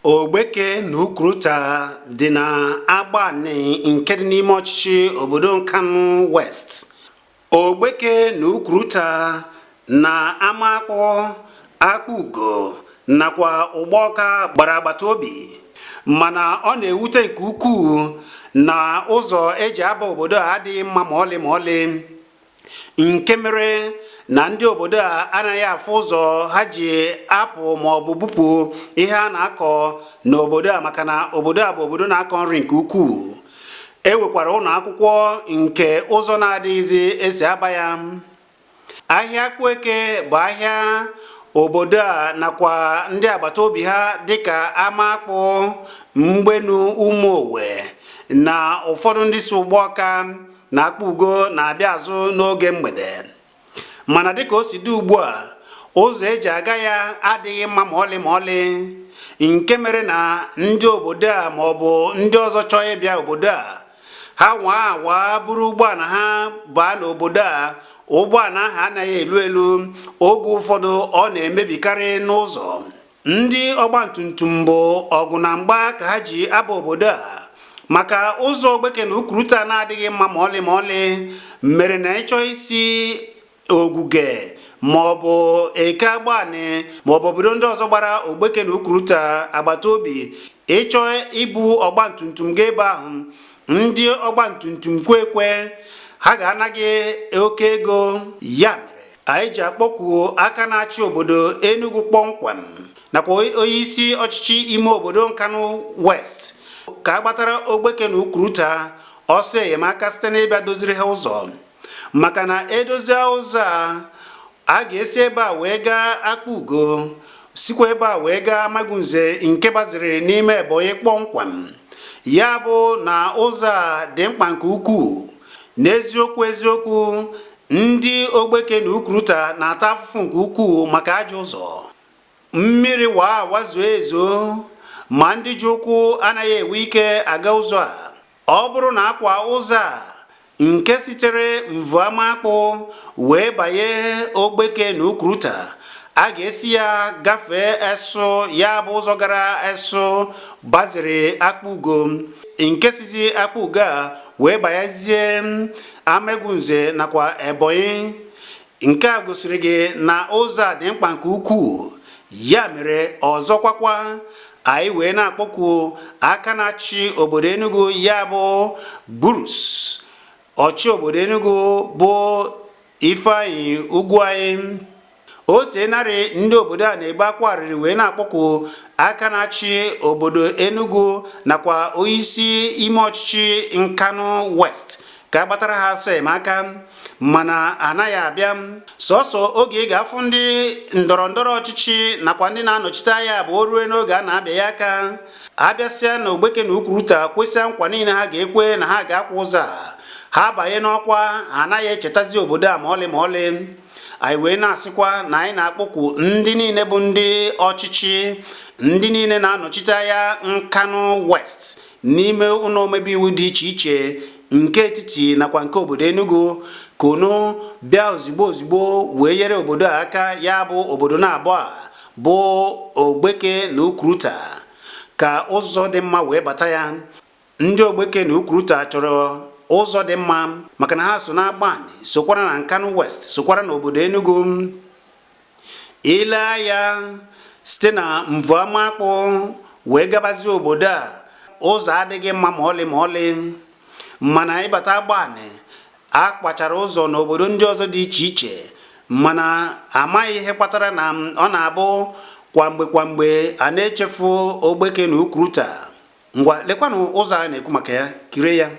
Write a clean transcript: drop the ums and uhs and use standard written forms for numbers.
Ogbeke na Ukwuruta dị na Agbani nke dị n'ime ọchịchị obodo Nkanu West. Ogbeke na Ukwuruta na Amakpọ, Akpụugo nakwa Ụgbọka gbara agbata obi, mana ọ na-ewute nke ukwuu na ụzọ eji aba obodo a adịghị mma ma ọlị nke mere na ndị obodo a anaghị afụ ụzọ ha ji apụ ma ọ bụ bupụ ihe a na-akọ n'obodo a, maka na obodo a bụ obodo na-akọ nri nke ukwuu. E nwekwara ụlọ akwụkwọ nke ụzọ na-adịghịzi esi aba ya. Ahịa Akpụeke bụ ahịa obodo a nakwa ndị agbata obi ha dịka Amakpọ, Mgbenu, Ụmụowe na ụfọdụ ndị si Ụgbọka na Akpụugo na-abịa azụ n'oge mgbede. Mana dịka o si dị ugbu a, ụzọ eji aga ya adịghị mma ma ọlị nke mere na ndị obodo a ma ọ bụ ndị ọzọ chọọ ịbịa obodo a, ha nwaa buru ụgbọala ha baa n'obodo a. Ụgbọala ahụ anaghị elu oge ụfọdụ ọ na-emebikarị n'ụzọ. Ndị ọgbatumtum bụ ọgụ na mgba ka ha ji aba obodo a, maka ụzọ Ogbeke na Ukwuruta na-adịghị mma ma ọlị mere na ịchọ isi Oguge ma ọ bụ Eke Agbani ma ọ bụ obodo ndị ọzọ gbara Ogbeke na Ukwuruta agbata obi, ịchọ ibu ọgbatumtum ga ebe ahụ, ndị ọgbatumtum kwekwe ha ga-anaghị oke ego. Ya mere anyị ji akpọku aka na-achị obodo Enugu kpọmkwem nakwa onye isi ọchịchị ime obodo Nkanu West ka agbatara Ogbeke na Ukwuruta ọsọ enyemaka site n'ịbịa doziri ha ụzọ, maka na edozie ụzọ a ga-esi ebe a wee gaa Akpụugo, sikwa ebe a wee gaa Amagunze nke gbaziri n'ime Ebonyi kpọmkwem. Ya bụ na ụzọ a dị mkpa nke ukwuu. N'eziokwu ndị Ogbeke na Ukwuruta na-ata afụfụ nke ukwuu maka ajọ ụzọ. Mmiri wazuo ezo ma ndị ji ụkwụ anaghị enwe ike aga ụzọ a. Ọ bụrụ na akwa ụzọ a nke sitere Mvuamakpụ wee banye Ogbeke na Ukwuruta, a ga-esi ya gafee Esu, ya bụ ụzọ gara Esu gbaziri Akpụugo, nke sizi Akpụugo a wee banyezie Amagunze nakwa Ebonyi. Nke a gosiri gị na ụzọ a dị mkpa nke ukwuu. Ya mere ọzọkwakwa anyị wee na-akpọku aka na-achị obodo Enugu, ya bụ Bruce ọchị obodo Enugu bụ Ifeanyi Ugwuanyi. O tenarị ndị obodo a na-ebe akwa arịrị wee na-akpọku aka na-achị obodo Enugu nakwa onyeisi ime ọchịchị Nkanu West ka agbatara ha ọsọ enyemaka, mana anaghị abịa. Sọsọ oge ị ga-afụ ndị ndọrọndọrọ ọchịchị nakwa ndị na-anọchite anya bụ o rue n'oge a na-abịa ya aka. Abịasịa na Ogbeke na Ukwuruta kwesịa nkwa niile ha ga-ekwe na ha ga-akwa ụzọ a, ha banye n'ọkwa, anaghị echetazi obodo a ma ọlị. Anyị wee na-asịkwa na anyị na-akpọku ndị niile bụ ndị ọchịchị, ndị niile na-anọchite anya Nkanu West n'ime ụlọ omebe iwu dị iche iche nke etiti nakwa nke obodo Enugu, ka unu bịa ozigbo wee nyere obodo a aka. Ya bụ obodo na-abụọ a bụ Ogbeke na Ukwuruta, ka ụzọ dị mma wee bata ya. Ndị Ogbeke na Ukwuruta chọrọ ụzọ dị mma maka na ha so na Agbani, sokwara na Nkanu West, sokwara na obodo Enugu. Ile ya site na Mvuamakpụ wee gabazie obodo a, ụzọ adịghị mma ma ọlị, mana ịbata Agbani akpachara ụzọ n'obodo ndị ọzọ dị iche iche, mana amaghị ihe kpatara na ọ na-abụ kwamgbe a na-echefu Ogbeke na Ukwuruta. Ngwa lekwanụ ụzọ a na-ekwu maka ya, kiri ya.